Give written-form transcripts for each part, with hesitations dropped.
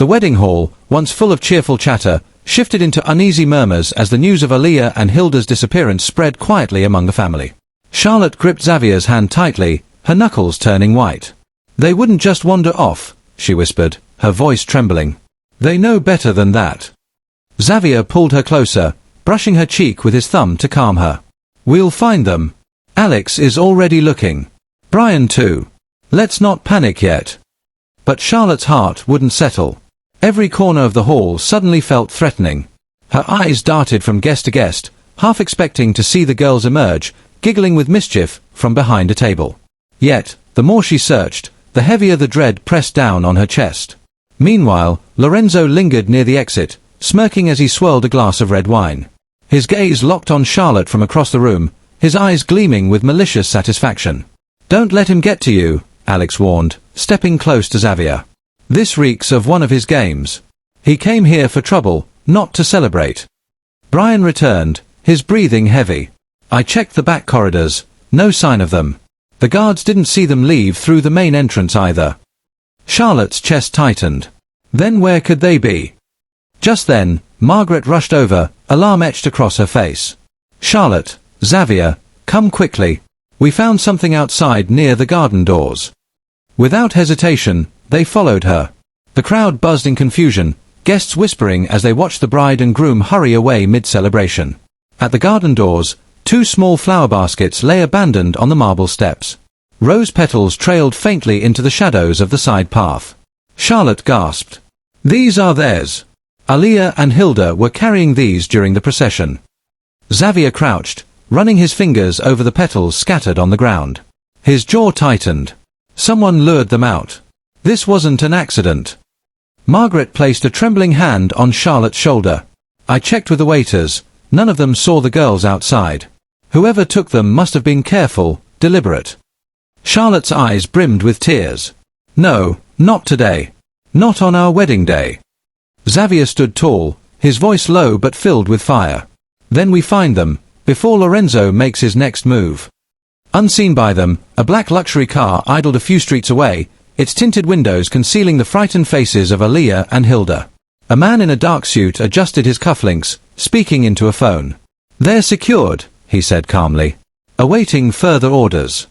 The wedding hall, once full of cheerful chatter, shifted into uneasy murmurs as the news of Aaliyah and Hilda's disappearance spread quietly among the family. Charlotte gripped Xavier's hand tightly, her knuckles turning white. "They wouldn't just wander off," she whispered, her voice trembling. "They know better than that." Xavier pulled her closer, brushing her cheek with his thumb to calm her. "We'll find them. Alex is already looking. Brian too. Let's not panic yet." But Charlotte's heart wouldn't settle. Every corner of the hall suddenly felt threatening. Her eyes darted from guest to guest, half expecting to see the girls emerge, giggling with mischief, from behind a table. Yet, the more she searched, the heavier the dread pressed down on her chest. Meanwhile, Lorenzo lingered near the exit, smirking as he swirled a glass of red wine. His gaze locked on Charlotte from across the room, his eyes gleaming with malicious satisfaction. "Don't let him get to you," Alex warned, stepping close to Xavier. "This reeks of one of his games. He came here for trouble, not to celebrate." Brian returned, his breathing heavy. "I checked the back corridors, no sign of them. The guards didn't see them leave through the main entrance either." Charlotte's chest tightened. Then where could they be? Just then, Margaret rushed over, alarm etched across her face. "Charlotte, Xavier, come quickly. We found something outside near the garden doors." Without hesitation, they followed her. The crowd buzzed in confusion, guests whispering as they watched the bride and groom hurry away mid-celebration. At the garden doors, 2 small flower baskets lay abandoned on the marble steps. Rose petals trailed faintly into the shadows of the side path. Charlotte gasped. "These are theirs." Aaliyah and Hilda were carrying these during the procession. Xavier crouched, running his fingers over the petals scattered on the ground. His jaw tightened. Someone lured them out. This wasn't an accident. Margaret placed a trembling hand on Charlotte's shoulder. "I checked with the waiters. None of them saw the girls outside. Whoever took them must have been careful, deliberate." Charlotte's eyes brimmed with tears. "No, not today. Not on our wedding day." Xavier stood tall, his voice low but filled with fire. "Then we find them, before Lorenzo makes his next move." Unseen by them, a black luxury car idled a few streets away, its tinted windows concealing the frightened faces of Aaliyah and Hilda. A man in a dark suit adjusted his cufflinks, speaking into a phone. "They're secured," he said calmly, awaiting further orders.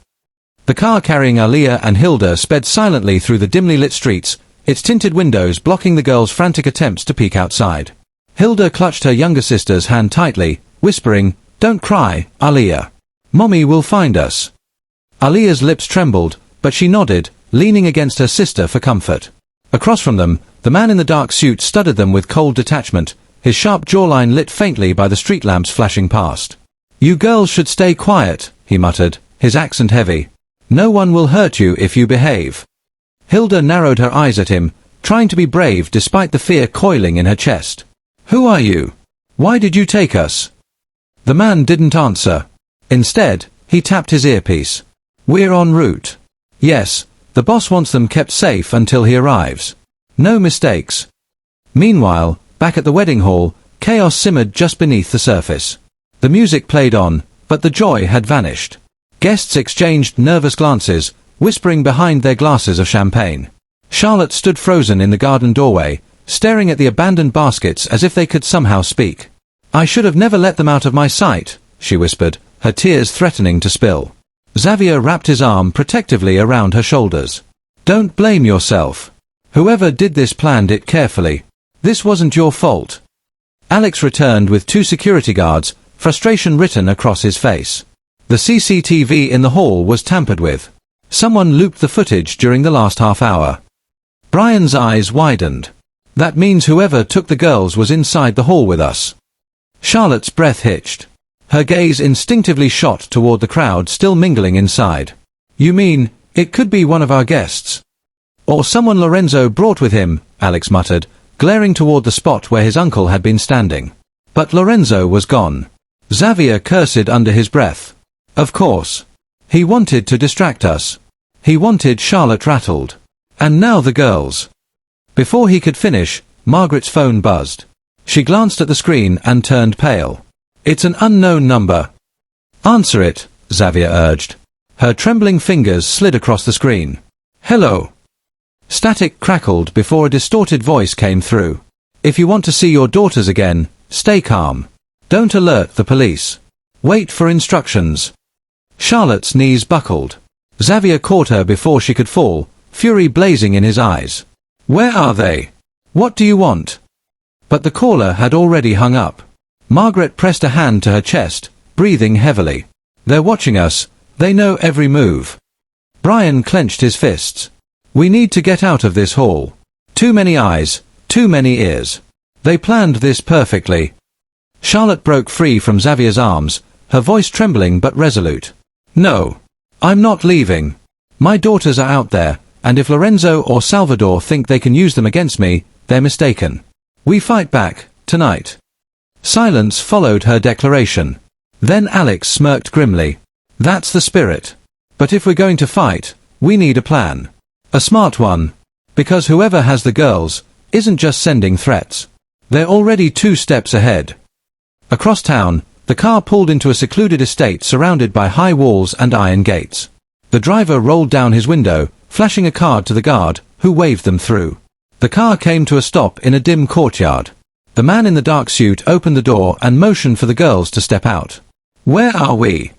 The car carrying Aaliyah and Hilda sped silently through the dimly lit streets, its tinted windows blocking the girls' frantic attempts to peek outside. Hilda clutched her younger sister's hand tightly, whispering, "Don't cry, Aaliyah. Mommy will find us." Aaliyah's lips trembled, but she nodded, leaning against her sister for comfort. Across from them, the man in the dark suit studied them with cold detachment, his sharp jawline lit faintly by the street lamps flashing past. "You girls should stay quiet," he muttered, his accent heavy. "No one will hurt you if you behave." Hilda narrowed her eyes at him, trying to be brave despite the fear coiling in her chest. "Who are you? Why did you take us?" The man didn't answer. Instead, he tapped his earpiece. "We're en route. Yes, the boss wants them kept safe until he arrives. No mistakes." Meanwhile, back at the wedding hall, chaos simmered just beneath the surface. The music played on, but the joy had vanished. Guests exchanged nervous glances, whispering behind their glasses of champagne. Charlotte stood frozen in the garden doorway, staring at the abandoned baskets as if they could somehow speak. "I should have never let them out of my sight," she whispered, her tears threatening to spill. Xavier wrapped his arm protectively around her shoulders. "Don't blame yourself. Whoever did this planned it carefully. This wasn't your fault." Alex returned with 2 security guards, frustration written across his face. The CCTV in the hall was tampered with. Someone looped the footage during the last half hour. Brian's eyes widened. "That means whoever took the girls was inside the hall with us." Charlotte's breath hitched. Her gaze instinctively shot toward the crowd still mingling inside. "You mean, it could be one of our guests?" "Or someone Lorenzo brought with him," Alex muttered, glaring toward the spot where his uncle had been standing. But Lorenzo was gone. Xavier cursed under his breath. Of course. He wanted to distract us. He wanted Charlotte rattled. And now the girls. Before he could finish, Margaret's phone buzzed. She glanced at the screen and turned pale. "It's an unknown number." "Answer it," Xavier urged. Her trembling fingers slid across the screen. "Hello." Static crackled before a distorted voice came through. If you want to see your daughters again, stay calm. Don't alert the police. Wait for instructions. Charlotte's knees buckled. Xavier caught her before she could fall, fury blazing in his eyes. Where are they? What do you want? But the caller had already hung up. Margaret pressed a hand to her chest, breathing heavily. They're watching us. They know every move. Brian clenched his fists. We need to get out of this hall. Too many eyes, too many ears. They planned this perfectly. Charlotte broke free from Xavier's arms, her voice trembling but resolute. No. I'm not leaving. My daughters are out there, and if Lorenzo or Salvador think they can use them against me, they're mistaken. We fight back, tonight. Silence followed her declaration. Then Alex smirked grimly. That's the spirit. But if we're going to fight, we need a plan. A smart one. Because whoever has the girls isn't just sending threats. They're already 2 steps ahead. Across town, the car pulled into a secluded estate surrounded by high walls and iron gates. The driver rolled down his window, flashing a card to the guard, who waved them through. The car came to a stop in a dim courtyard. The man in the dark suit opened the door and motioned for the girls to step out. Where are we?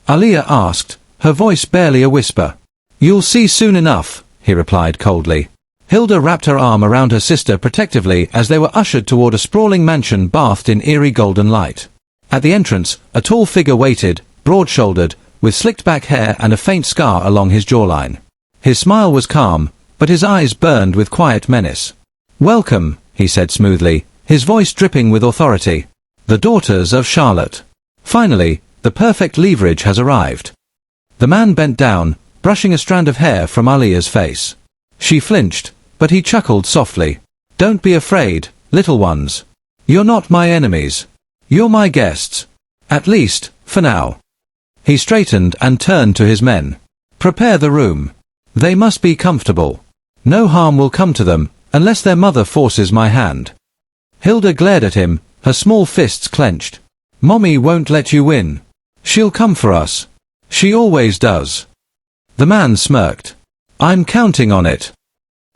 Aaliyah asked, her voice barely a whisper. You'll see soon enough, he replied coldly. Hilda wrapped her arm around her sister protectively as they were ushered toward a sprawling mansion bathed in eerie golden light. At the entrance, a tall figure waited, broad-shouldered, with slicked-back hair and a faint scar along his jawline. His smile was calm, but his eyes burned with quiet menace. Welcome, he said smoothly, his voice dripping with authority. The daughters of Charlotte. Finally, the perfect leverage has arrived. The man bent down, brushing a strand of hair from Aaliyah's face. She flinched, but he chuckled softly. Don't be afraid, little ones. You're not my enemies. You're my guests. At least, for now. He straightened and turned to his men. Prepare the room. They must be comfortable. No harm will come to them, unless their mother forces my hand. Hilda glared at him, her small fists clenched. Mommy won't let you win. She'll come for us. She always does. The man smirked. I'm counting on it.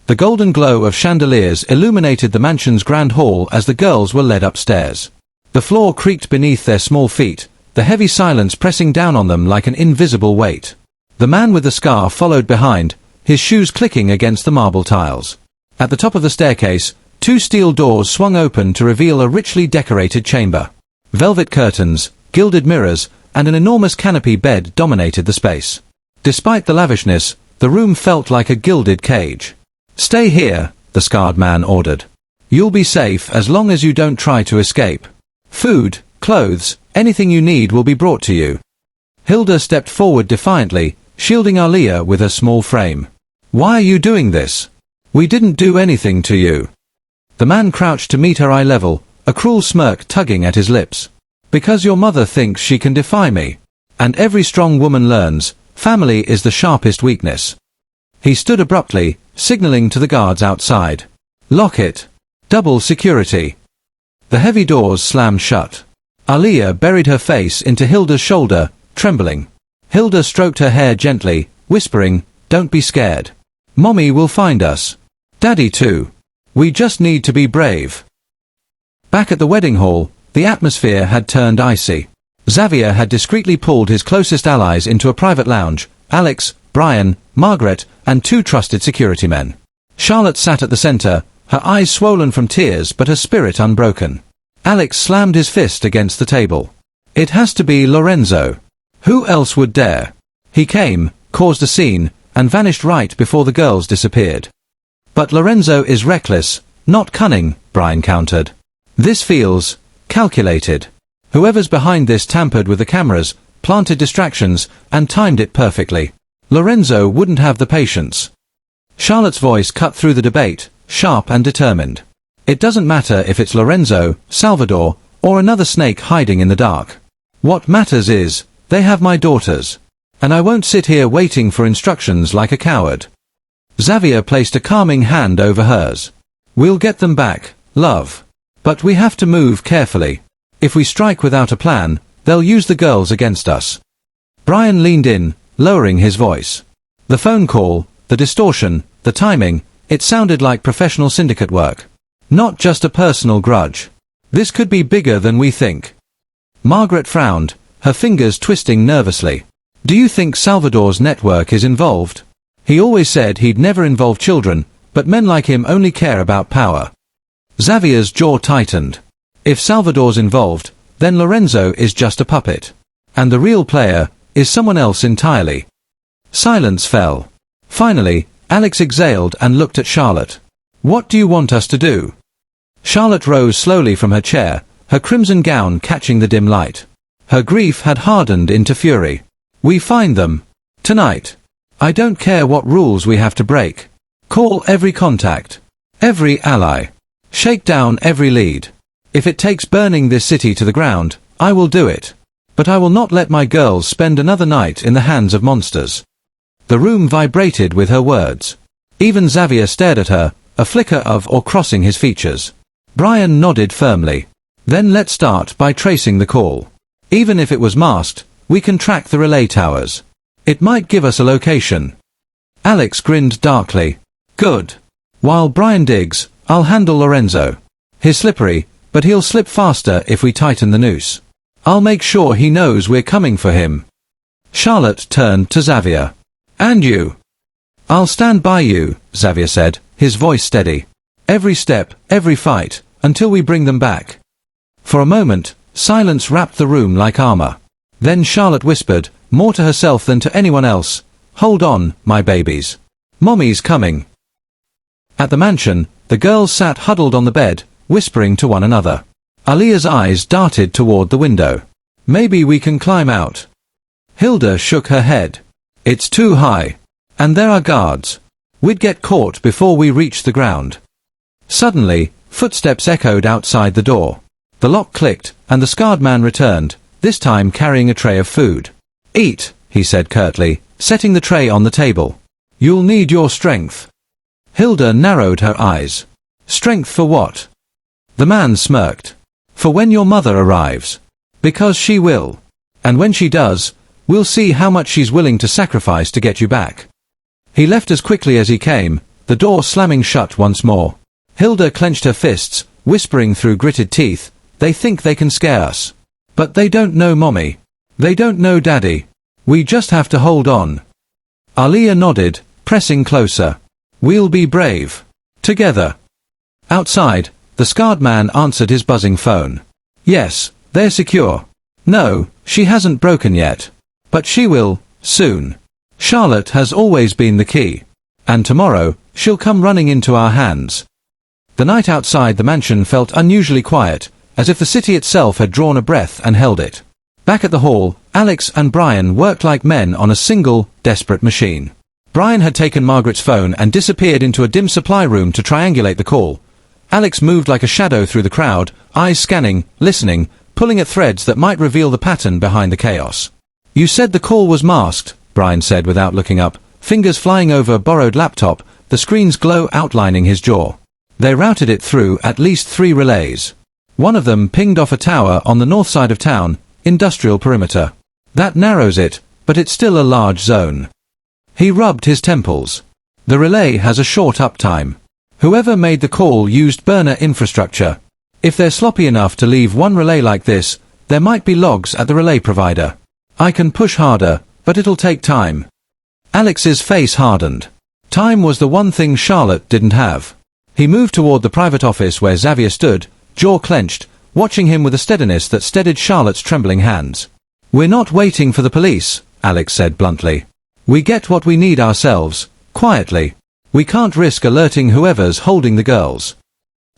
The golden glow of chandeliers illuminated the mansion's grand hall as the girls were led upstairs. The floor creaked beneath their small feet, the heavy silence pressing down on them like an invisible weight. The man with the scar followed behind, his shoes clicking against the marble tiles. At the top of the staircase, 2 steel doors swung open to reveal a richly decorated chamber. Velvet curtains, gilded mirrors, and an enormous canopy bed dominated the space. Despite the lavishness, the room felt like a gilded cage. Stay here, the scarred man ordered. You'll be safe as long as you don't try to escape. Food, clothes, anything you need will be brought to you. Hilda stepped forward defiantly, shielding Aaliyah with her small frame. Why are you doing this? We didn't do anything to you. The man crouched to meet her eye level, a cruel smirk tugging at his lips. Because your mother thinks she can defy me. And every strong woman learns, family is the sharpest weakness. He stood abruptly, signaling to the guards outside. Lock it. Double security. The heavy doors slammed shut. Aaliyah buried her face into Hilda's shoulder, trembling. Hilda stroked her hair gently, whispering, Don't be scared. Mommy will find us. Daddy too. We just need to be brave. Back at the wedding hall, the atmosphere had turned icy. Xavier had discreetly pulled his closest allies into a private lounge, Alex, Brian, Margaret, and 2 trusted security men. Charlotte sat at the center, her eyes swollen from tears but her spirit unbroken. Alex slammed his fist against the table. It has to be Lorenzo. Who else would dare? He came, caused a scene, and vanished right before the girls disappeared. But Lorenzo is reckless, not cunning, Brian countered. This feels calculated. Whoever's behind this tampered with the cameras, planted distractions, and timed it perfectly. Lorenzo wouldn't have the patience. Charlotte's voice cut through the debate, sharp and determined. It doesn't matter if it's Lorenzo, Salvador, or another snake hiding in the dark. What matters is, they have my daughters. And I won't sit here waiting for instructions like a coward. Xavier placed a calming hand over hers. We'll get them back, love. But we have to move carefully. If we strike without a plan, they'll use the girls against us. Brian leaned in, lowering his voice. The phone call, the distortion, the timing, It sounded like professional syndicate work. Not just a personal grudge. This could be bigger than we think. Margaret frowned, her fingers twisting nervously. Do you think Salvador's network is involved? He always said he'd never involve children, but men like him only care about power. Xavier's jaw tightened. If Salvador's involved, then Lorenzo is just a puppet. And the real player is someone else entirely. Silence fell. Finally, Alex exhaled and looked at Charlotte. What do you want us to do? Charlotte rose slowly from her chair, her crimson gown catching the dim light. Her grief had hardened into fury. We find them. Tonight. I don't care what rules we have to break. Call every contact. Every ally. Shake down every lead. If it takes burning this city to the ground, I will do it. But I will not let my girls spend another night in the hands of monsters. The room vibrated with her words. Even Xavier stared at her, a flicker of awe crossing his features. Brian nodded firmly. Then let's start by tracing the call. Even if it was masked, we can track the relay towers. It might give us a location. Alex grinned darkly. Good. While Brian digs, I'll handle Lorenzo. He's slippery, but he'll slip faster if we tighten the noose. I'll make sure he knows we're coming for him. Charlotte turned to Xavier. And you. I'll stand by you, Xavier said, his voice steady. Every step, every fight, until we bring them back. For a moment, silence wrapped the room like armor. Then Charlotte whispered, more to herself than to anyone else, hold on, my babies. Mommy's coming. At the mansion, the girls sat huddled on the bed, whispering to one another. Aaliyah's eyes darted toward the window. Maybe we can climb out. Hilda shook her head. It's too high. And there are guards. We'd get caught before we reach the ground. Suddenly, footsteps echoed outside the door. The lock clicked, and the scarred man returned, this time carrying a tray of food. Eat, he said curtly, setting the tray on the table. You'll need your strength. Hilda narrowed her eyes. Strength for what? The man smirked. For when your mother arrives. Because she will. And when she does, we'll see how much she's willing to sacrifice to get you back. He left as quickly as he came, the door slamming shut once more. Hilda clenched her fists, whispering through gritted teeth, they think they can scare us. But they don't know Mommy. They don't know Daddy. We just have to hold on. Aaliyah nodded, pressing closer. We'll be brave. Together. Outside, the scarred man answered his buzzing phone. Yes, they're secure. No, she hasn't broken yet. But she will, soon. Charlotte has always been the key. And tomorrow, she'll come running into our hands. The night outside the mansion felt unusually quiet, as if the city itself had drawn a breath and held it. Back at the hall, Alex and Brian worked like men on a single, desperate machine. Brian had taken Margaret's phone and disappeared into a dim supply room to triangulate the call. Alex moved like a shadow through the crowd, eyes scanning, listening, pulling at threads that might reveal the pattern behind the chaos. You said the call was masked, Brian said without looking up, fingers flying over a borrowed laptop, the screen's glow outlining his jaw. They routed it through at least 3 relays. One of them pinged off a tower on the north side of town, industrial perimeter. That narrows it, but it's still a large zone. He rubbed his temples. The relay has a short uptime. Whoever made the call used burner infrastructure. If they're sloppy enough to leave one relay like this, there might be logs at the relay provider. I can push harder, but it'll take time. Alex's face hardened. Time was the one thing Charlotte didn't have. He moved toward the private office where Xavier stood, jaw clenched, watching him with a steadiness that steadied Charlotte's trembling hands. We're not waiting for the police, Alex said bluntly. We get what we need ourselves, quietly. We can't risk alerting whoever's holding the girls.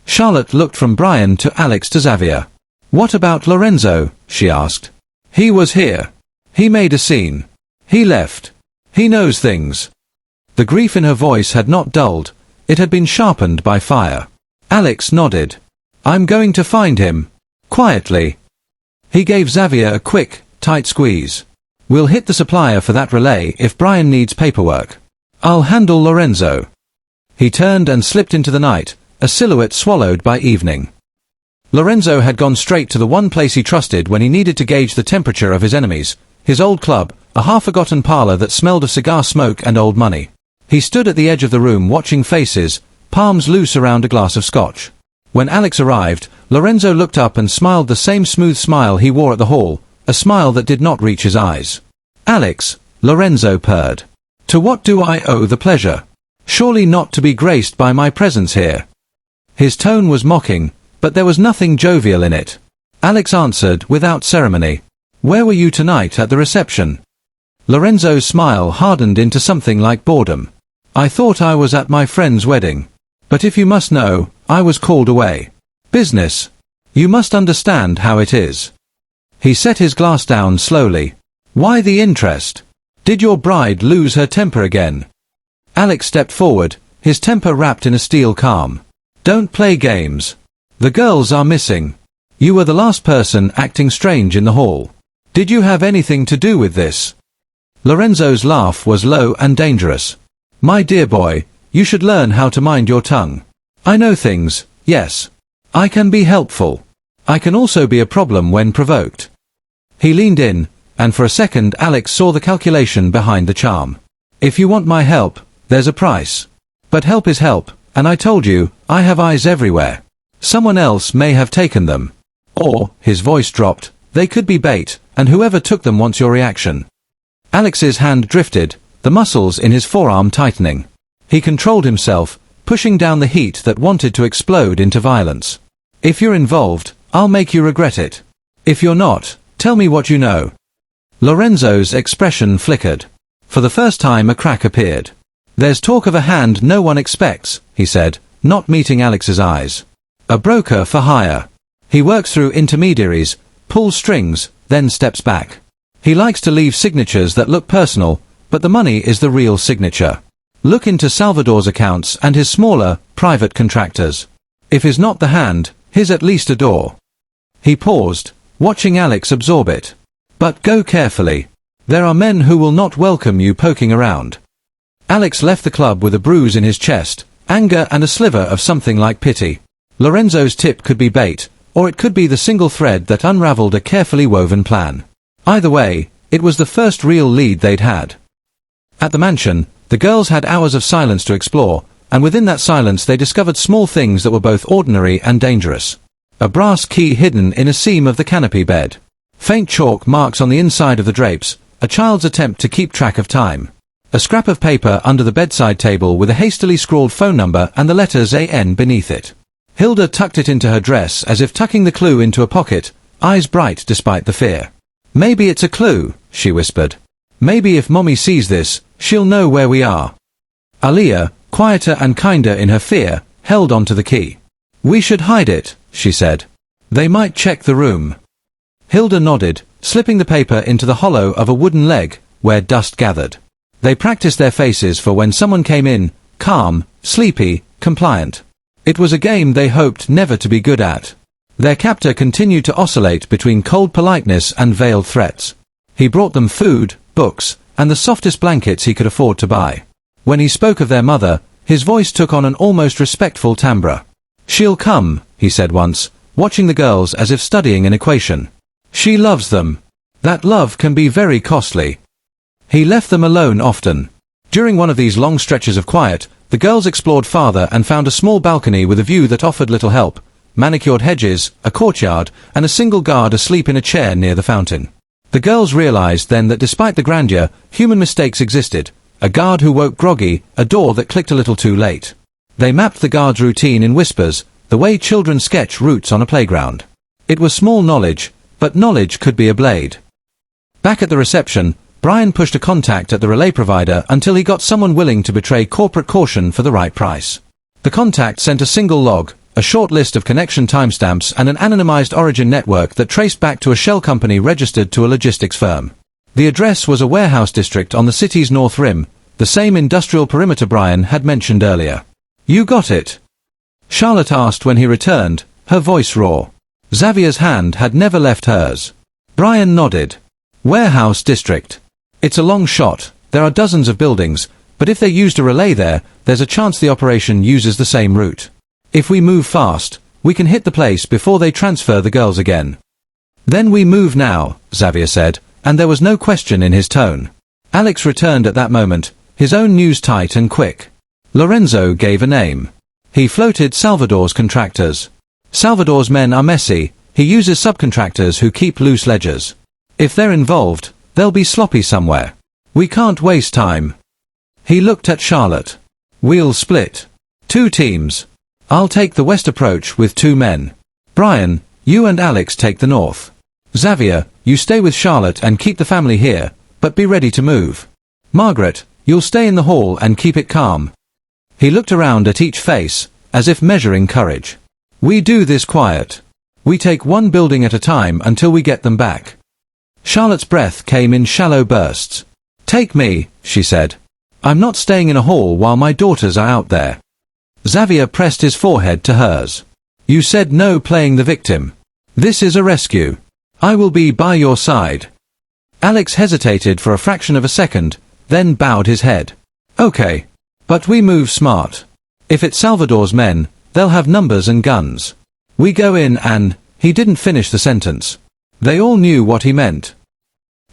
Charlotte looked from Brian to Alex to Xavier. What about Lorenzo? She asked. He was here. He made a scene. He left. He knows things. The grief in her voice had not dulled, it had been sharpened by fire. Alex nodded. I'm going to find him. Quietly. He gave Xavier a quick, tight squeeze. We'll hit the supplier for that relay if Brian needs paperwork. I'll handle Lorenzo. He turned and slipped into the night, a silhouette swallowed by evening. Lorenzo had gone straight to the one place he trusted when he needed to gauge the temperature of his enemies, his old club, a half-forgotten parlor that smelled of cigar smoke and old money. He stood at the edge of the room watching faces, palms loose around a glass of scotch. When Alex arrived, Lorenzo looked up and smiled the same smooth smile he wore at the hall, a smile that did not reach his eyes. "Alex," Lorenzo purred. "To what do I owe the pleasure? Surely not to be graced by my presence here." His tone was mocking, but there was nothing jovial in it. Alex answered without ceremony. "Where were you tonight at the reception?" Lorenzo's smile hardened into something like boredom. "I thought I was at my friend's wedding. But if you must know, I was called away. Business. You must understand how it is." He set his glass down slowly. "Why the interest? Did your bride lose her temper again?" Alex stepped forward, his temper wrapped in a steel calm. "Don't play games. The girls are missing. You were the last person acting strange in the hall. Did you have anything to do with this?" Lorenzo's laugh was low and dangerous. "My dear boy, you should learn how to mind your tongue. I know things, yes. I can be helpful. I can also be a problem when provoked." He leaned in, and for a second Alex saw the calculation behind the charm. "If you want my help, there's a price. But help is help, and I told you, I have eyes everywhere. Someone else may have taken them. Or," his voice dropped, "they could be bait, and whoever took them wants your reaction." Alex's hand drifted, the muscles in his forearm tightening. He controlled himself, pushing down the heat that wanted to explode into violence. "If you're involved, I'll make you regret it. If you're not, tell me what you know." Lorenzo's expression flickered. For the first time a crack appeared. "There's talk of a hand no one expects," he said, not meeting Alex's eyes. "A broker for hire. He works through intermediaries, pulls strings, then steps back. He likes to leave signatures that look personal, but the money is the real signature. Look into Salvador's accounts and his smaller, private contractors. If he's not the hand, he's at least a door." He paused, watching Alex absorb it. "But go carefully. There are men who will not welcome you poking around." Alex left the club with a bruise in his chest, anger and a sliver of something like pity. Lorenzo's tip could be bait, or it could be the single thread that unraveled a carefully woven plan. Either way, it was the first real lead they'd had. At the mansion, the girls had hours of silence to explore, and within that silence they discovered small things that were both ordinary and dangerous. A brass key hidden in a seam of the canopy bed. Faint chalk marks on the inside of the drapes, a child's attempt to keep track of time. A scrap of paper under the bedside table with a hastily scrawled phone number and the letters AN beneath it. Hilda tucked it into her dress as if tucking the clue into a pocket, eyes bright despite the fear. "Maybe it's a clue," she whispered. "Maybe if Mommy sees this, she'll know where we are." Aliyah, quieter and kinder in her fear, held onto the key. "We should hide it," she said. "They might check the room." Hilda nodded, slipping the paper into the hollow of a wooden leg, where dust gathered. They practiced their faces for when someone came in, calm, sleepy, compliant. It was a game they hoped never to be good at. Their captor continued to oscillate between cold politeness and veiled threats. He brought them food, books, and the softest blankets he could afford to buy. When he spoke of their mother, his voice took on an almost respectful timbre. "She'll come," he said once, watching the girls as if studying an equation. "She loves them. That love can be very costly." He left them alone often. During one of these long stretches of quiet, the girls explored farther and found a small balcony with a view that offered little help. Manicured hedges, a courtyard, and a single guard asleep in a chair near the fountain. The girls realized then that despite the grandeur, human mistakes existed. A guard who woke groggy, a door that clicked a little too late. They mapped the guard's routine in whispers, the way children sketch routes on a playground. It was small knowledge, but knowledge could be a blade. Back at the reception, Brian pushed a contact at the relay provider until he got someone willing to betray corporate caution for the right price. The contact sent a single log, a short list of connection timestamps and an anonymized origin network that traced back to a shell company registered to a logistics firm. The address was a warehouse district on the city's north rim, the same industrial perimeter Brian had mentioned earlier. "You got it?" Charlotte asked when he returned, her voice raw. Xavier's hand had never left hers. Brian nodded. "Warehouse district. It's a long shot, there are dozens of buildings, but if they used a relay there, there's a chance the operation uses the same route. If we move fast, we can hit the place before they transfer the girls again." "Then we move now," Xavier said, and there was no question in his tone. Alex returned at that moment, his own news tight and quick. Lorenzo gave a name. He floated Salvador's contractors. Salvador's men are messy, he uses subcontractors who keep loose ledgers. If they're involved, they'll be sloppy somewhere. We can't waste time. He looked at Charlotte. We'll split. 2 teams. I'll take the west approach with 2 men. Brian, you and Alex take the north. Xavier, you stay with Charlotte and keep the family here, but be ready to move. Margaret, you'll stay in the hall and keep it calm. He looked around at each face, as if measuring courage. We do this quiet. We take 1 building at a time until we get them back. Charlotte's breath came in shallow bursts. Take me, she said. I'm not staying in a hall while my daughters are out there. Xavier pressed his forehead to hers. You said no playing the victim. This is a rescue. I will be by your side. Alex hesitated for a fraction of a second, then bowed his head. Okay. But we move smart. If it's Salvador's men, they'll have numbers and guns. We go in and... He didn't finish the sentence. They all knew what he meant.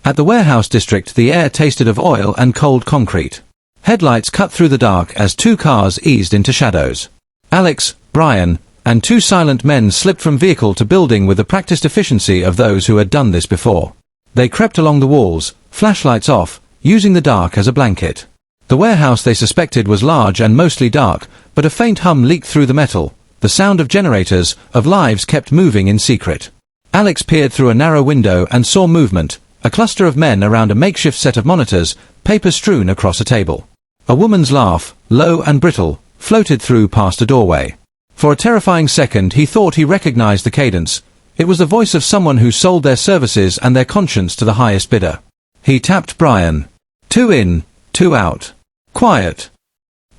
At the warehouse district the air tasted of oil and cold concrete. Headlights cut through the dark as 2 cars eased into shadows. Alex, Brian, and 2 silent men slipped from vehicle to building with the practiced efficiency of those who had done this before. They crept along the walls, flashlights off, using the dark as a blanket. The warehouse they suspected was large and mostly dark, but a faint hum leaked through the metal. The sound of generators, of lives kept moving in secret. Alex peered through a narrow window and saw movement, a cluster of men around a makeshift set of monitors, paper strewn across a table. A woman's laugh, low and brittle, floated through past a doorway. For a terrifying second he thought he recognized the cadence. It was the voice of someone who sold their services and their conscience to the highest bidder. He tapped Brian. 2 in, 2 out. Quiet.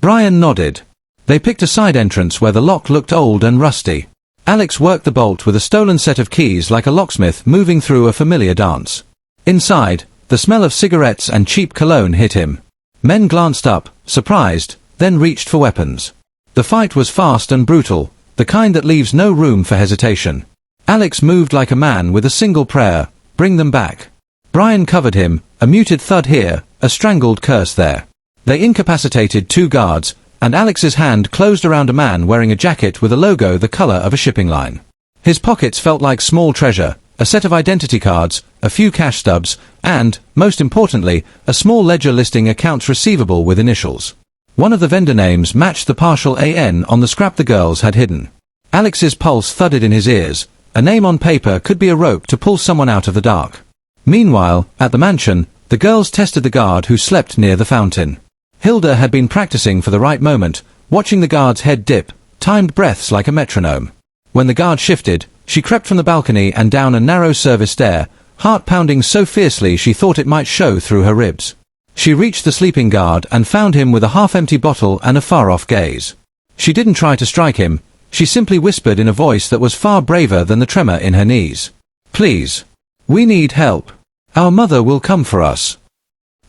Brian nodded. They picked a side entrance where the lock looked old and rusty. Alex worked the bolt with a stolen set of keys like a locksmith moving through a familiar dance. Inside, the smell of cigarettes and cheap cologne hit him. Men glanced up, surprised, then reached for weapons. The fight was fast and brutal, the kind that leaves no room for hesitation. Alex moved like a man with a single prayer, bring them back. Brian covered him, a muted thud here, a strangled curse there. They incapacitated 2 guards, and Alex's hand closed around a man wearing a jacket with a logo the color of a shipping line. His pockets felt like small treasure, a set of identity cards, a few cash stubs, and, most importantly, a small ledger listing accounts receivable with initials. One of the vendor names matched the partial AN on the scrap the girls had hidden. Alex's pulse thudded in his ears. A name on paper could be a rope to pull someone out of the dark. Meanwhile, at the mansion, the girls tested the guard who slept near the fountain. Hilda had been practicing for the right moment, watching the guard's head dip, timed breaths like a metronome. When the guard shifted, she crept from the balcony and down a narrow service stair, heart pounding so fiercely she thought it might show through her ribs. She reached the sleeping guard and found him with a half-empty bottle and a far-off gaze. She didn't try to strike him, she simply whispered in a voice that was far braver than the tremor in her knees. Please. We need help. Our mother will come for us.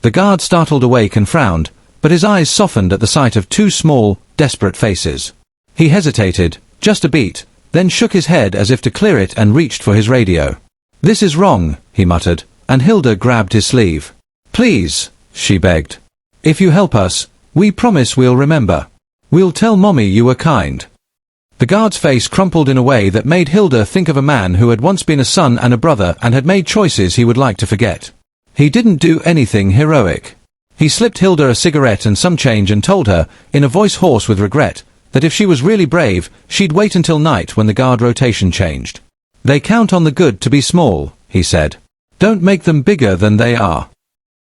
The guard startled awake and frowned, but his eyes softened at the sight of 2 small, desperate faces. He hesitated, just a beat, then shook his head as if to clear it and reached for his radio. This is wrong, he muttered, and Hilda grabbed his sleeve. Please, she begged. If you help us, we promise we'll remember. We'll tell Mommy you were kind. The guard's face crumpled in a way that made Hilda think of a man who had once been a son and a brother and had made choices he would like to forget. He didn't do anything heroic. He slipped Hilda a cigarette and some change and told her, in a voice hoarse with regret, that if she was really brave, she'd wait until night when the guard rotation changed. They count on the good to be small, he said. Don't make them bigger than they are.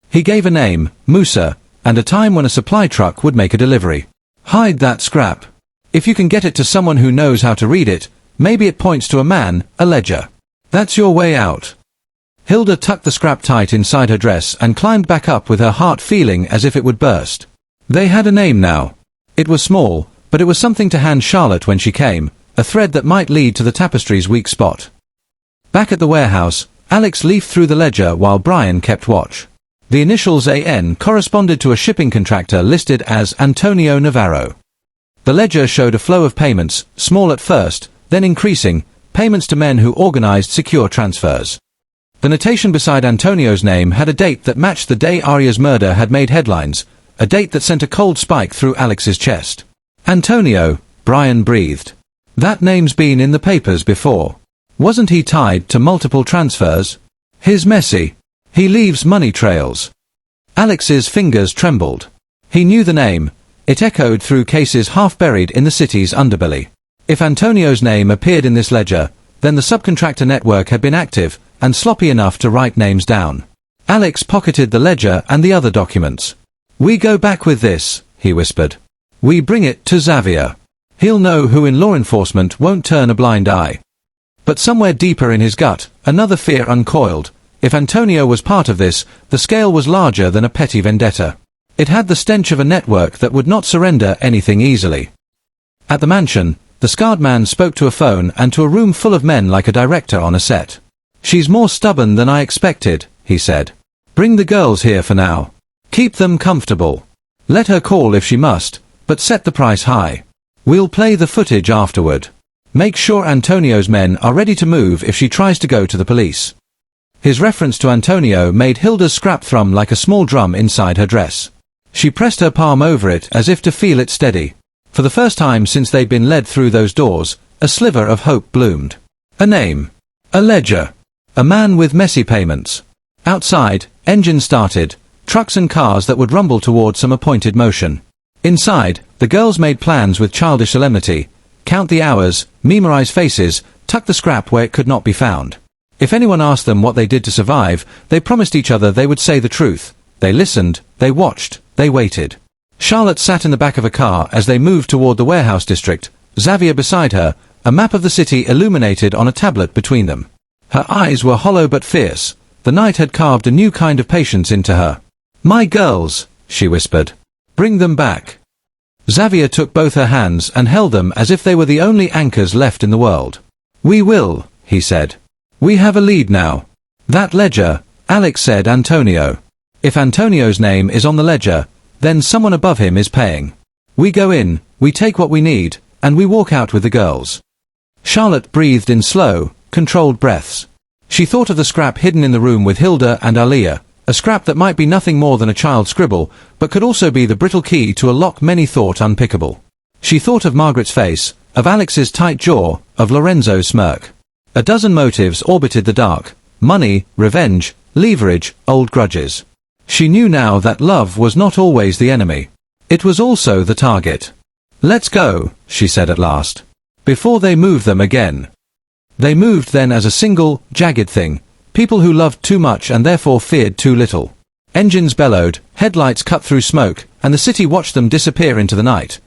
He gave a name, Musa, and a time when a supply truck would make a delivery. Hide that scrap. If you can get it to someone who knows how to read it, maybe it points to a man, a ledger. That's your way out. Hilda tucked the scrap tight inside her dress and climbed back up with her heart feeling as if it would burst. They had a name now. It was small, but it was something to hand Charlotte when she came, a thread that might lead to the tapestry's weak spot. Back at the warehouse, Alex leafed through the ledger while Brian kept watch. The initials AN corresponded to a shipping contractor listed as Antonio Navarro. The ledger showed a flow of payments, small at first, then increasing, payments to men who organized secure transfers. The notation beside Antonio's name had a date that matched the day Arya's murder had made headlines, a date that sent a cold spike through Alex's chest. Antonio, Brian breathed. That name's been in the papers before. Wasn't he tied to multiple transfers? He's messy. He leaves money trails. Alex's fingers trembled. He knew the name. It echoed through cases half buried in the city's underbelly. If Antonio's name appeared in this ledger, then the subcontractor network had been active and sloppy enough to write names down. Alex pocketed the ledger and the other documents. We go back with this, he whispered. We bring it to Xavier. He'll know who in law enforcement won't turn a blind eye. But somewhere deeper in his gut, another fear uncoiled. If Antonio was part of this, the scale was larger than a petty vendetta. It had the stench of a network that would not surrender anything easily. At the mansion, the scarred man spoke to a phone and to a room full of men like a director on a set. She's more stubborn than I expected, he said. Bring the girls here for now. Keep them comfortable. Let her call if she must, but set the price high. We'll play the footage afterward. Make sure Antonio's men are ready to move if she tries to go to the police. His reference to Antonio made Hilda's scrap thrum like a small drum inside her dress. She pressed her palm over it as if to feel it steady. For the first time since they'd been led through those doors, a sliver of hope bloomed. A name. A ledger. A man with messy payments. Outside, engines started, trucks and cars that would rumble toward some appointed motion. Inside, the girls made plans with childish solemnity. Count the hours, memorize faces, tuck the scrap where it could not be found. If anyone asked them what they did to survive, they promised each other they would say the truth. They listened, they watched, they waited. Charlotte sat in the back of a car as they moved toward the warehouse district, Xavier beside her, a map of the city illuminated on a tablet between them. Her eyes were hollow but fierce. The night had carved a new kind of patience into her. My girls, she whispered. Bring them back. Xavier took both her hands and held them as if they were the only anchors left in the world. We will, he said. We have a lead now. That ledger, Alex said Antonio. If Antonio's name is on the ledger, then someone above him is paying. We go in, we take what we need, and we walk out with the girls. Charlotte breathed in slow, controlled breaths. She thought of the scrap hidden in the room with Hilda and Aaliyah, a scrap that might be nothing more than a child's scribble, but could also be the brittle key to a lock many thought unpickable. She thought of Margaret's face, of Alex's tight jaw, of Lorenzo's smirk. A dozen motives orbited the dark: money, revenge, leverage, old grudges. She knew now that love was not always the enemy. It was also the target. Let's go, she said at last. Before they move them again. They moved then as a single, jagged thing, people who loved too much and therefore feared too little. Engines bellowed, headlights cut through smoke, and the city watched them disappear into the night.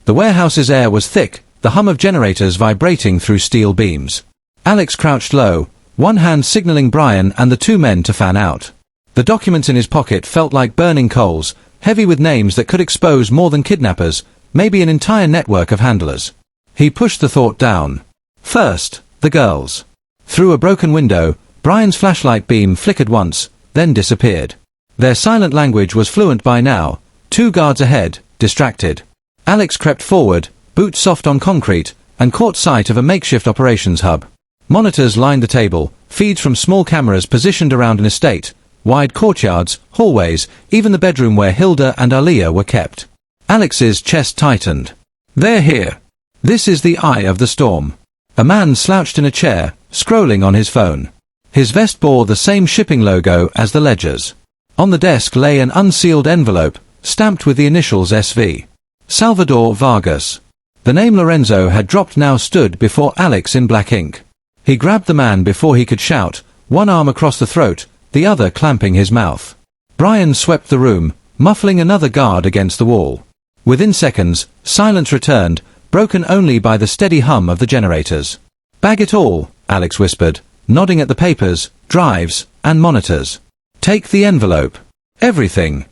The warehouse's air was thick, the hum of generators vibrating through steel beams. Alex crouched low, one hand signaling Brian and the two men to fan out. The documents in his pocket felt like burning coals, heavy with names that could expose more than kidnappers, maybe an entire network of handlers. He pushed the thought down. First, the girls. Through a broken window, Brian's flashlight beam flickered once, then disappeared. Their silent language was fluent by now, 2 guards ahead, distracted. Alex crept forward, boots soft on concrete, and caught sight of a makeshift operations hub. Monitors lined the table, feeds from small cameras positioned around an estate, wide courtyards, hallways, even the bedroom where Hilda and Aaliyah were kept. Alex's chest tightened. They're here. This is the eye of the storm. A man slouched in a chair, scrolling on his phone. His vest bore the same shipping logo as the ledgers. On the desk lay an unsealed envelope, stamped with the initials SV. Salvador Vargas. The name Lorenzo had dropped now stood before Alex in black ink. He grabbed the man before he could shout, one arm across the throat, the other clamping his mouth. Brian swept the room, muffling another guard against the wall. Within seconds, silence returned, broken only by the steady hum of the generators. Bag it all, Alex whispered, nodding at the papers, drives, and monitors. Take the envelope. Everything.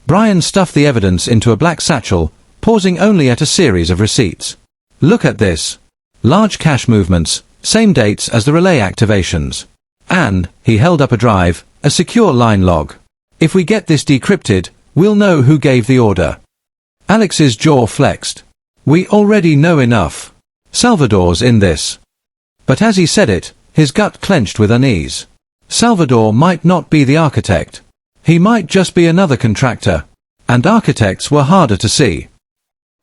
Brian stuffed the evidence into a black satchel, pausing only at a series of receipts. Look at this. Large cash movements, same dates as the relay activations. And, he held up a drive, a secure line log. If we get this decrypted, we'll know who gave the order. Alex's jaw flexed. We already know enough. Salvador's in this. But as he said it, his gut clenched with unease. Salvador might not be the architect. He might just be another contractor. And architects were harder to see.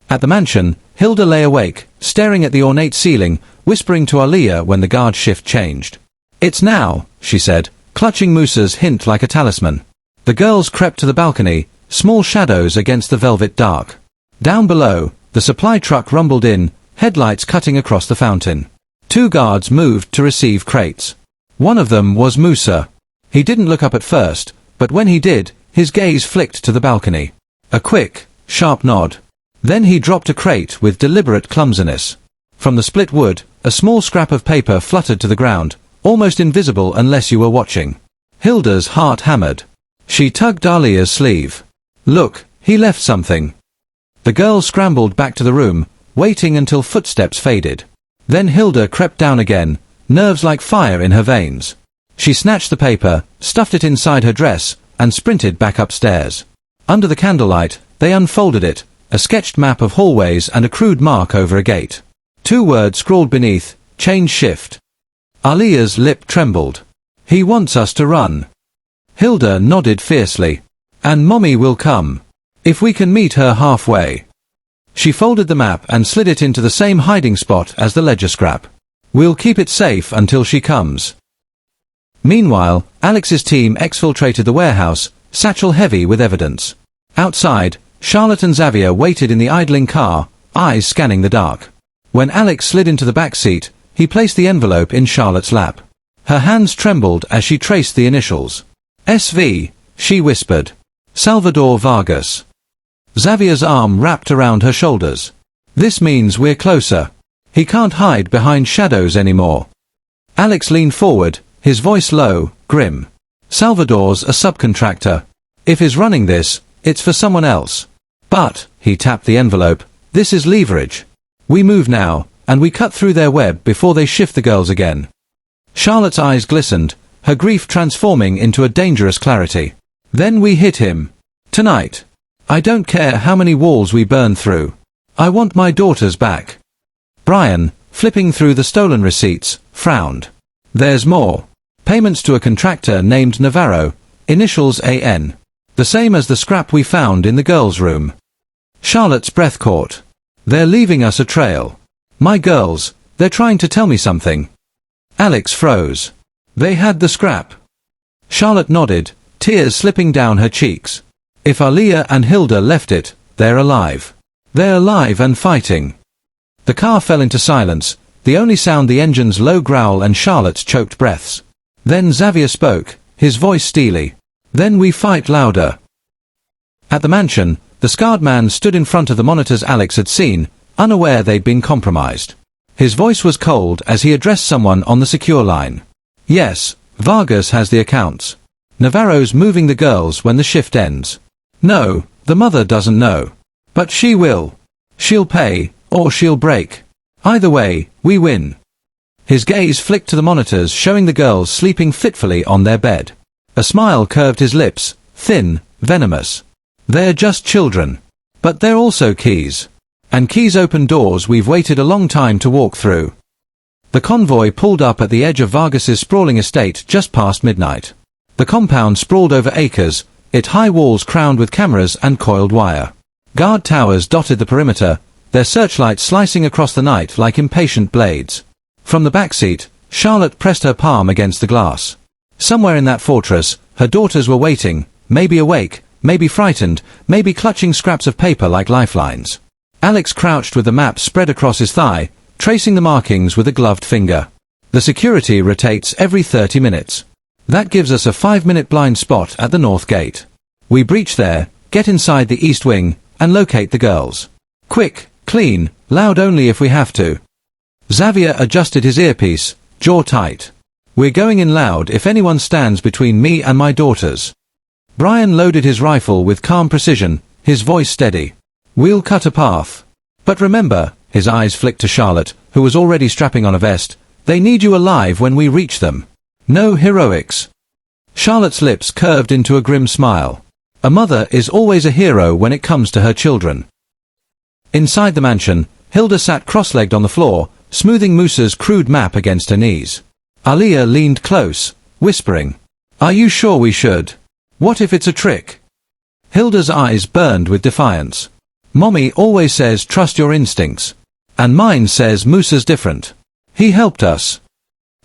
At the mansion, Hilda lay awake, staring at the ornate ceiling, whispering to Aliyah when the guard shift changed. "It's now," she said, clutching Musa's hint like a talisman. The girls crept to the balcony, small shadows against the velvet dark. Down below, the supply truck rumbled in, headlights cutting across the fountain. 2 guards moved to receive crates. One of them was Musa. He didn't look up at first, but when he did, his gaze flicked to the balcony. A quick, sharp nod. Then he dropped a crate with deliberate clumsiness. From the split wood, a small scrap of paper fluttered to the ground, almost invisible unless you were watching. Hilda's heart hammered. She tugged Aliyah's sleeve. "Look, he left something." The girl scrambled back to the room, waiting until footsteps faded. Then Hilda crept down again, nerves like fire in her veins. She snatched the paper, stuffed it inside her dress, and sprinted back upstairs. Under the candlelight, they unfolded it, a sketched map of hallways and a crude mark over a gate. 2 words scrawled beneath, "Change shift." Aliyah's lip trembled. "He wants us to run." Hilda nodded fiercely. "And Mommy will come. If we can meet her halfway." She folded the map and slid it into the same hiding spot as the ledger scrap. "We'll keep it safe until she comes." Meanwhile, Alex's team exfiltrated the warehouse, satchel heavy with evidence. Outside, Charlotte and Xavier waited in the idling car, eyes scanning the dark. When Alex slid into the back seat, he placed the envelope in Charlotte's lap. Her hands trembled as she traced the initials. "SV," she whispered. "Salvador Vargas." Xavier's arm wrapped around her shoulders. "This means we're closer. He can't hide behind shadows anymore." Alex leaned forward, his voice low, grim. "Salvador's a subcontractor. If he's running this, it's for someone else. But," he tapped the envelope, "this is leverage. We move now, and we cut through their web before they shift the girls again." Charlotte's eyes glistened, her grief transforming into a dangerous clarity. "Then we hit him. Tonight. I don't care how many walls we burn through. I want my daughters back." Brian, flipping through the stolen receipts, frowned. "There's more. Payments to a contractor named Navarro, initials AN. The same as the scrap we found in the girls' room." Charlotte's breath caught. "They're leaving us a trail. My girls, they're trying to tell me something." Alex froze. "They had the scrap." Charlotte nodded, tears slipping down her cheeks. "If Aliyah and Hilda left it, they're alive. They're alive and fighting." The car fell into silence, the only sound the engine's low growl and Charlotte's choked breaths. Then Xavier spoke, his voice steely. "Then we fight louder." At the mansion, the scarred man stood in front of the monitors Alex had seen, unaware they'd been compromised. His voice was cold as he addressed someone on the secure line. "Yes, Vargas has the accounts. Navarro's moving the girls when the shift ends. No, the mother doesn't know. But she will. She'll pay, or she'll break. Either way, we win." His gaze flicked to the monitors showing the girls sleeping fitfully on their bed. A smile curved his lips, thin, venomous. "They're just children. But they're also keys. And keys open doors we've waited a long time to walk through." The convoy pulled up at the edge of Vargas's sprawling estate just past midnight. The compound sprawled over acres, its high walls crowned with cameras and coiled wire. Guard towers dotted the perimeter, their searchlights slicing across the night like impatient blades. From the back seat, Charlotte pressed her palm against the glass. Somewhere in that fortress, her daughters were waiting, maybe awake, maybe frightened, maybe clutching scraps of paper like lifelines. Alex crouched with the map spread across his thigh, tracing the markings with a gloved finger. The security rotates every 30 minutes. That gives us a 5-minute blind spot at the north gate. We breach there, get inside the east wing, and locate the girls. Quick, clean, loud only if we have to. Xavier adjusted his earpiece, jaw tight. "We're going in loud if anyone stands between me and my daughters." Brian loaded his rifle with calm precision, his voice steady. "We'll cut a path. But remember," his eyes flicked to Charlotte, who was already strapping on a vest, "they need you alive when we reach them. No heroics." Charlotte's lips curved into a grim smile. A mother is always a hero when it comes to her children. Inside the mansion, Hilda sat cross-legged on the floor, smoothing Musa's crude map against her knees. Aliyah leaned close, whispering, "Are you sure we should? What if it's a trick?" Hilda's eyes burned with defiance. Mommy always says trust your instincts. And mine says Musa's different. He helped us.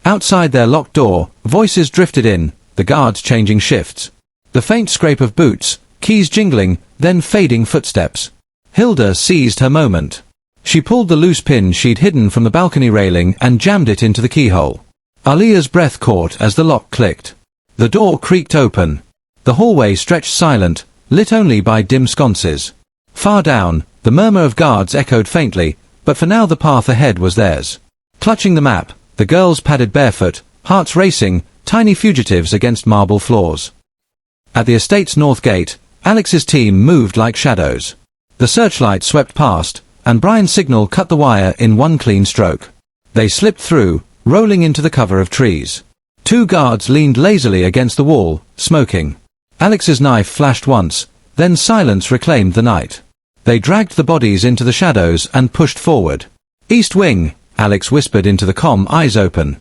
Outside their locked door, voices drifted in, the guards changing shifts. The faint scrape of boots, keys jingling, then fading footsteps. Hilda seized her moment. She pulled the loose pin she'd hidden from the balcony railing and jammed it into the keyhole. Aliya's breath caught as the lock clicked. The door creaked open. The hallway stretched silent, lit only by dim sconces. Far down, the murmur of guards echoed faintly, but for now the path ahead was theirs. Clutching the map, the girls padded barefoot, hearts racing, tiny fugitives against marble floors. At the estate's north gate, Alex's team moved like shadows. The searchlight swept past, and Brian's signal cut the wire in one clean stroke. They slipped through, rolling into the cover of trees. 2 guards leaned lazily against the wall, smoking. Alex's knife flashed once, then silence reclaimed the night. They dragged the bodies into the shadows and pushed forward. East wing, Alex whispered into the comm, eyes open.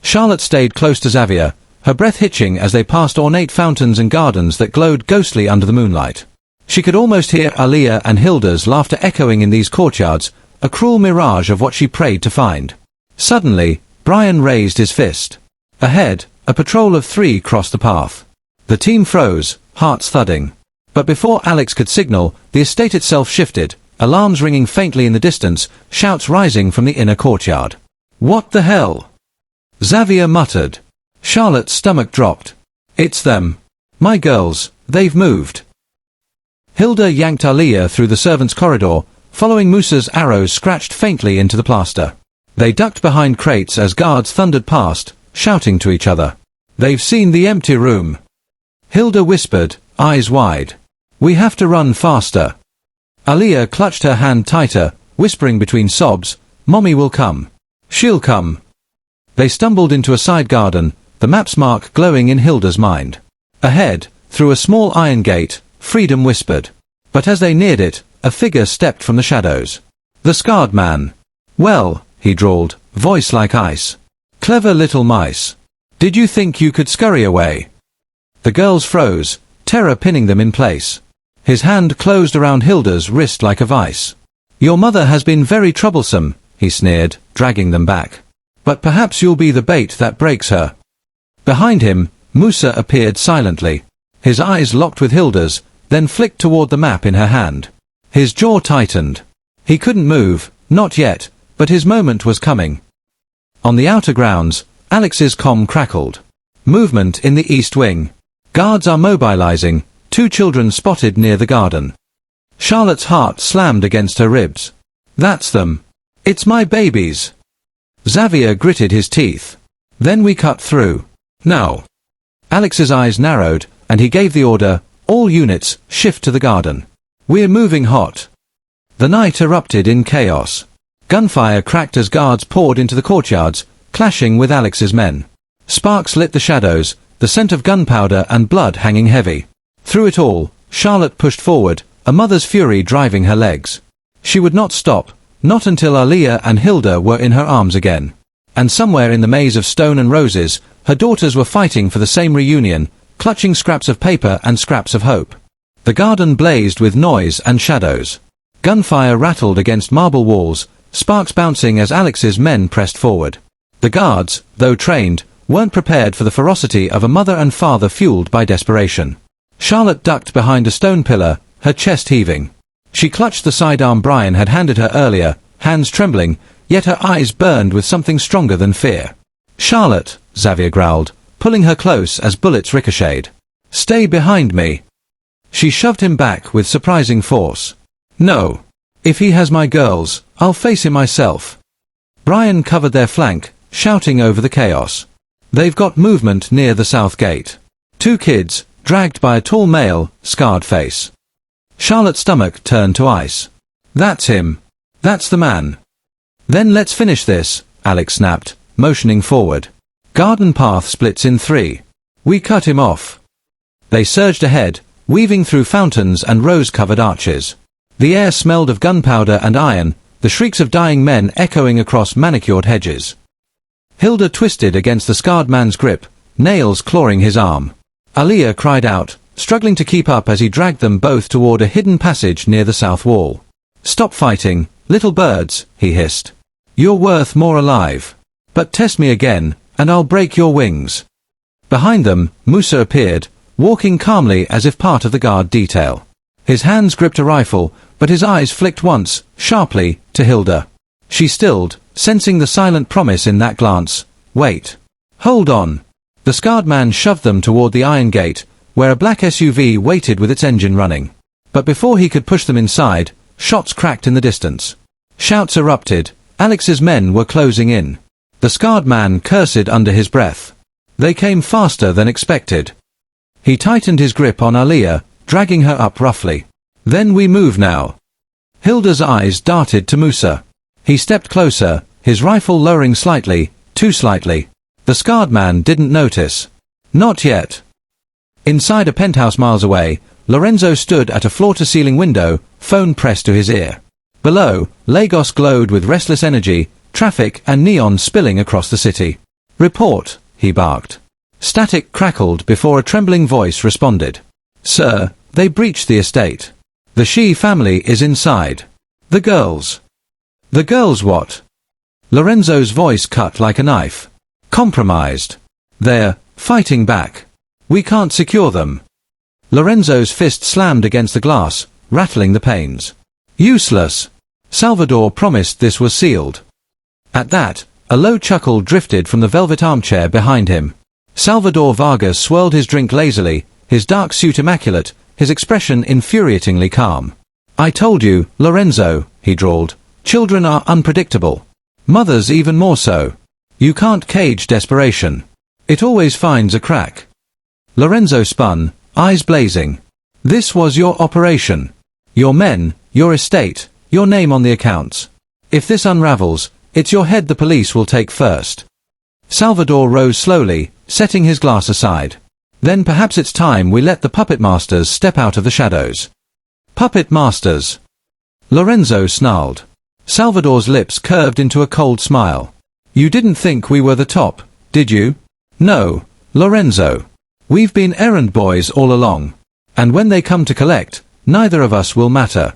Charlotte stayed close to Xavier, her breath hitching as they passed ornate fountains and gardens that glowed ghostly under the moonlight. She could almost hear Aliya and Hilda's laughter echoing in these courtyards, a cruel mirage of what she prayed to find. Suddenly, Brian raised his fist. Ahead, a patrol of 3 crossed the path. The team froze, hearts thudding. But before Alex could signal, the estate itself shifted, alarms ringing faintly in the distance, shouts rising from the inner courtyard. What the hell? Xavier muttered. Charlotte's stomach dropped. It's them. My girls, they've moved. Hilda yanked Aliya through the servants' corridor, following Musa's arrows scratched faintly into the plaster. They ducked behind crates as guards thundered past, shouting to each other. They've seen the empty room. Hilda whispered, eyes wide. We have to run faster. Aliya clutched her hand tighter, whispering between sobs, Mommy will come. She'll come. They stumbled into a side garden, the map's mark glowing in Hilda's mind. Ahead, through a small iron gate, freedom whispered. But as they neared it, a figure stepped from the shadows. The scarred man. Well, he drawled, voice like ice. Clever little mice. Did you think you could scurry away? The girls froze, terror pinning them in place. His hand closed around Hilda's wrist like a vice. Your mother has been very troublesome, he sneered, dragging them back. But perhaps you'll be the bait that breaks her. Behind him, Musa appeared silently. His eyes locked with Hilda's, then flicked toward the map in her hand. His jaw tightened. He couldn't move, not yet, but his moment was coming. On the outer grounds, Alex's comm crackled. Movement in the east wing. Guards are mobilizing, 2 children spotted near the garden. Charlotte's heart slammed against her ribs. That's them. It's my babies. Xavier gritted his teeth. Then we cut through. Now. Alex's eyes narrowed, and he gave the order, all units, shift to the garden. We're moving hot. The night erupted in chaos. Gunfire cracked as guards poured into the courtyards, clashing with Alex's men. Sparks lit the shadows, the scent of gunpowder and blood hanging heavy. Through it all, Charlotte pushed forward, a mother's fury driving her legs. She would not stop, not until Aliya and Hilda were in her arms again. And somewhere in the maze of stone and roses, her daughters were fighting for the same reunion, clutching scraps of paper and scraps of hope. The garden blazed with noise and shadows. Gunfire rattled against marble walls, sparks bouncing as Alex's men pressed forward. The guards, though trained, weren't prepared for the ferocity of a mother and father fueled by desperation. Charlotte ducked behind a stone pillar, her chest heaving. She clutched the sidearm Brian had handed her earlier, hands trembling, yet her eyes burned with something stronger than fear. Charlotte, Xavier growled, pulling her close as bullets ricocheted. Stay behind me. She shoved him back with surprising force. No. If he has my girls, I'll face him myself. Brian covered their flank, shouting over the chaos. They've got movement near the south gate. 2 kids, dragged by a tall male, scarred face. Charlotte's stomach turned to ice. That's him. That's the man. Then let's finish this, Alex snapped, motioning forward. Garden path splits in 3. We cut him off. They surged ahead, weaving through fountains and rose-covered arches. The air smelled of gunpowder and iron, the shrieks of dying men echoing across manicured hedges. Hilda twisted against the scarred man's grip, nails clawing his arm. Aliya cried out, struggling to keep up as he dragged them both toward a hidden passage near the south wall. "Stop fighting, little birds," he hissed. "You're worth more alive. But test me again, and I'll break your wings." Behind them, Musa appeared, walking calmly as if part of the guard detail. His hands gripped a rifle, but his eyes flicked once, sharply, to Hilda. She stilled, sensing the silent promise in that glance. "Wait. Hold on." The scarred man shoved them toward the iron gate, where a black SUV waited with its engine running. But before he could push them inside, shots cracked in the distance. Shouts erupted. Alex's men were closing in. The scarred man cursed under his breath. They came faster than expected. He tightened his grip on Aliyah, dragging her up roughly. "Then we move now." Hilda's eyes darted to Musa. He stepped closer, his rifle lowering slightly, too slightly. The scarred man didn't notice. Not yet. Inside a penthouse miles away, Lorenzo stood at a floor-to-ceiling window, phone pressed to his ear. Below, Lagos glowed with restless energy, traffic and neon spilling across the city. "Report," he barked. Static crackled before a trembling voice responded. "Sir, they breached the estate. The Shi family is inside. The girls." "The girls what?" Lorenzo's voice cut like a knife. "Compromised. They're fighting back. We can't secure them." Lorenzo's fist slammed against the glass, rattling the panes. "Useless. Salvador promised this was sealed." At that, a low chuckle drifted from the velvet armchair behind him. Salvador Vargas swirled his drink lazily, his dark suit immaculate, his expression infuriatingly calm. "I told you, Lorenzo," he drawled. "Children are unpredictable. Mothers even more so. You can't cage desperation. It always finds a crack." Lorenzo spun, eyes blazing. "This was your operation. Your men, your estate, your name on the accounts. If this unravels, it's your head the police will take first." Salvador rose slowly, setting his glass aside. "Then perhaps it's time we let the puppet masters step out of the shadows." "Puppet masters?" Lorenzo snarled. Salvador's lips curved into a cold smile. "You didn't think we were the top, did you?" "No, Lorenzo. We've been errand boys all along. And when they come to collect, neither of us will matter."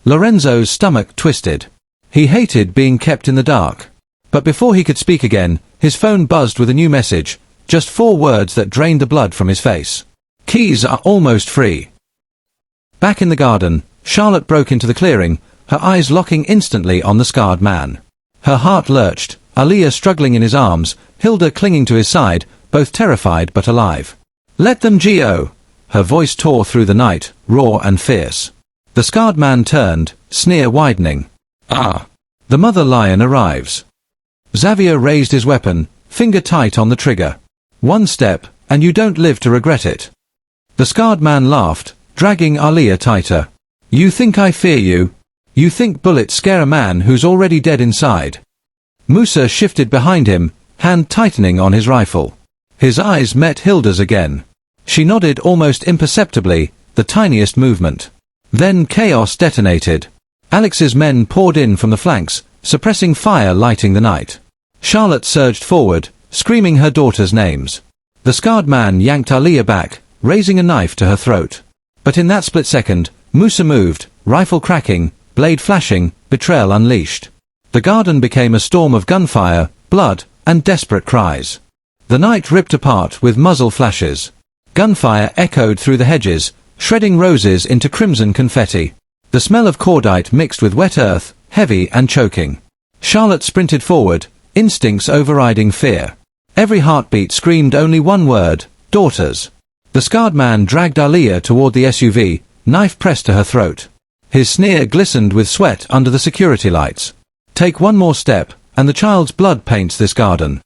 Lorenzo's stomach twisted. He hated being kept in the dark. But before he could speak again, his phone buzzed with a new message, just 4 words that drained the blood from his face. "Keys are almost free." Back in the garden, Charlotte broke into the clearing, her eyes locking instantly on the scarred man. Her heart lurched, Aliyah struggling in his arms, Hilda clinging to his side, both terrified but alive. "Let them go!" Her voice tore through the night, raw and fierce. The scarred man turned, sneer widening. "Ah! The mother lion arrives." Xavier raised his weapon, finger tight on the trigger. "One step, and you don't live to regret it." The scarred man laughed, dragging Aliyah tighter. "You think I fear you? You think bullets scare a man who's already dead inside?" Musa shifted behind him, hand tightening on his rifle. His eyes met Hilda's again. She nodded almost imperceptibly, the tiniest movement. Then chaos detonated. Alex's men poured in from the flanks, suppressing fire lighting the night. Charlotte surged forward, screaming her daughter's names. The scarred man yanked Aliyah back, raising a knife to her throat. But in that split second, Musa moved, rifle cracking, blade flashing, betrayal unleashed. The garden became a storm of gunfire, blood, and desperate cries. The night ripped apart with muzzle flashes. Gunfire echoed through the hedges, shredding roses into crimson confetti. The smell of cordite mixed with wet earth, heavy and choking. Charlotte sprinted forward, instincts overriding fear. Every heartbeat screamed only one word, daughters. The scarred man dragged Aliyah toward the SUV, knife pressed to her throat. His sneer glistened with sweat under the security lights. "Take one more step, and the child's blood paints this garden."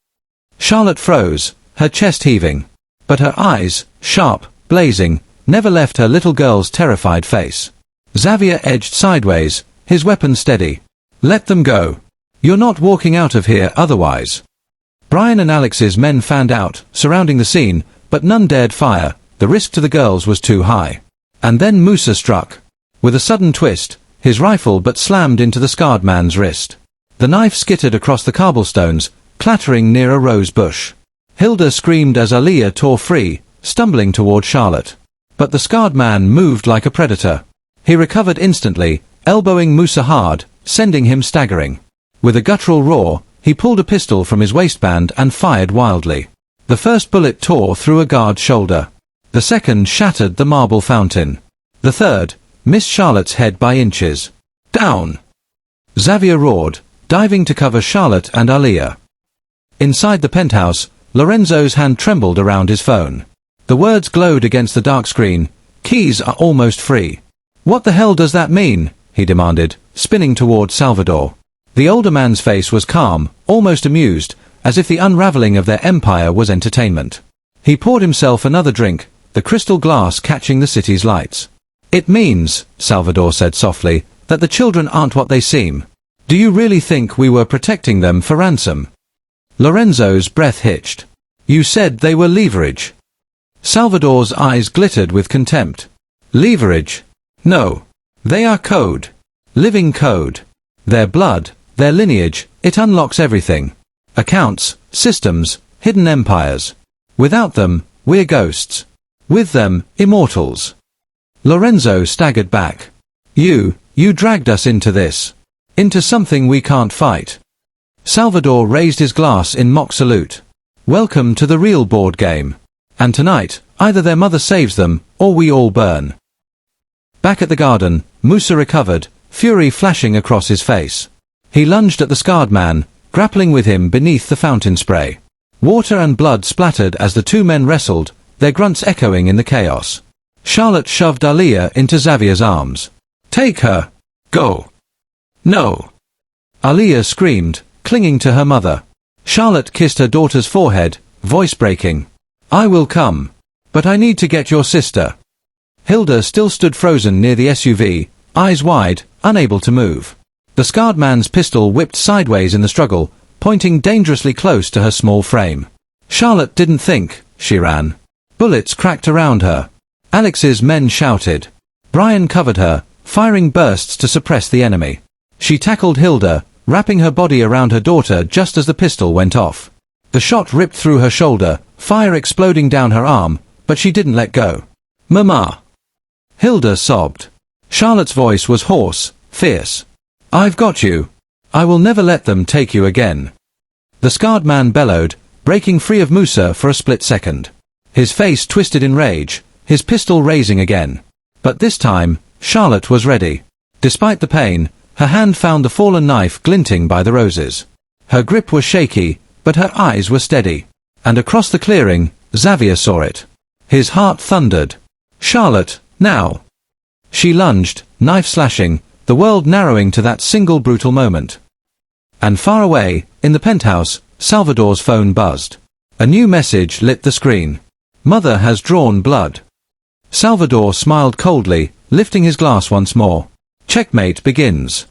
Charlotte froze, her chest heaving. But her eyes, sharp, blazing, never left her little girl's terrified face. Xavier edged sideways, his weapon steady. "Let them go. You're not walking out of here otherwise." Brian and Alex's men fanned out, surrounding the scene, but none dared fire. The risk to the girls was too high. And then Musa struck. With a sudden twist, his rifle but slammed into the scarred man's wrist. The knife skittered across the cobblestones, clattering near a rose bush. Hilda screamed as Aliyah tore free, stumbling toward Charlotte. But the scarred man moved like a predator. He recovered instantly, elbowing Musa hard, sending him staggering. With a guttural roar, he pulled a pistol from his waistband and fired wildly. The first bullet tore through a guard's shoulder. The second shattered the marble fountain. The third missed Charlotte's head by inches. Down! Xavier roared, diving to cover Charlotte and Aaliyah. Inside the penthouse, Lorenzo's hand trembled around his phone. The words glowed against the dark screen. Keys are almost free. What the hell does that mean? He demanded, spinning toward Salvador. The older man's face was calm, almost amused, as if the unraveling of their empire was entertainment. He poured himself another drink, the crystal glass catching the city's lights. It means, Salvador said softly, that the children aren't what they seem. Do you really think we were protecting them for ransom? Lorenzo's breath hitched. You said they were leverage. Salvador's eyes glittered with contempt. Leverage? No. They are code. Living code. Their blood, their lineage, it unlocks everything. Accounts, systems, hidden empires. Without them, we're ghosts. With them, immortals. Lorenzo staggered back. You dragged us into this. Into something we can't fight. Salvador raised his glass in mock salute. Welcome to the real board game. And tonight, either their mother saves them, or we all burn. Back at the garden, Musa recovered, fury flashing across his face. He lunged at the scarred man, grappling with him beneath the fountain spray. Water and blood splattered as the two men wrestled, their grunts echoing in the chaos. Charlotte shoved Aaliyah into Xavier's arms. Take her! Go! No! Aaliyah screamed, clinging to her mother. Charlotte kissed her daughter's forehead, voice breaking. I will come. But I need to get your sister. Hilda still stood frozen near the SUV, eyes wide, unable to move. The scarred man's pistol whipped sideways in the struggle, pointing dangerously close to her small frame. Charlotte didn't think, she ran. Bullets cracked around her. Alex's men shouted. Brian covered her, firing bursts to suppress the enemy. She tackled Hilda, wrapping her body around her daughter just as the pistol went off. The shot ripped through her shoulder, fire exploding down her arm, but she didn't let go. Mama! Hilda sobbed. Charlotte's voice was hoarse, fierce. I've got you. I will never let them take you again. The scarred man bellowed, breaking free of Musa for a split second. His face twisted in rage, his pistol raising again. But this time, Charlotte was ready. Despite the pain, her hand found the fallen knife glinting by the roses. Her grip was shaky, but her eyes were steady. And across the clearing, Xavier saw it. His heart thundered. Charlotte, now! She lunged, knife slashing, the world narrowing to that single brutal moment. And far away, in the penthouse, Salvador's phone buzzed. A new message lit the screen. Mother has drawn blood. Salvador smiled coldly, lifting his glass once more. Checkmate begins.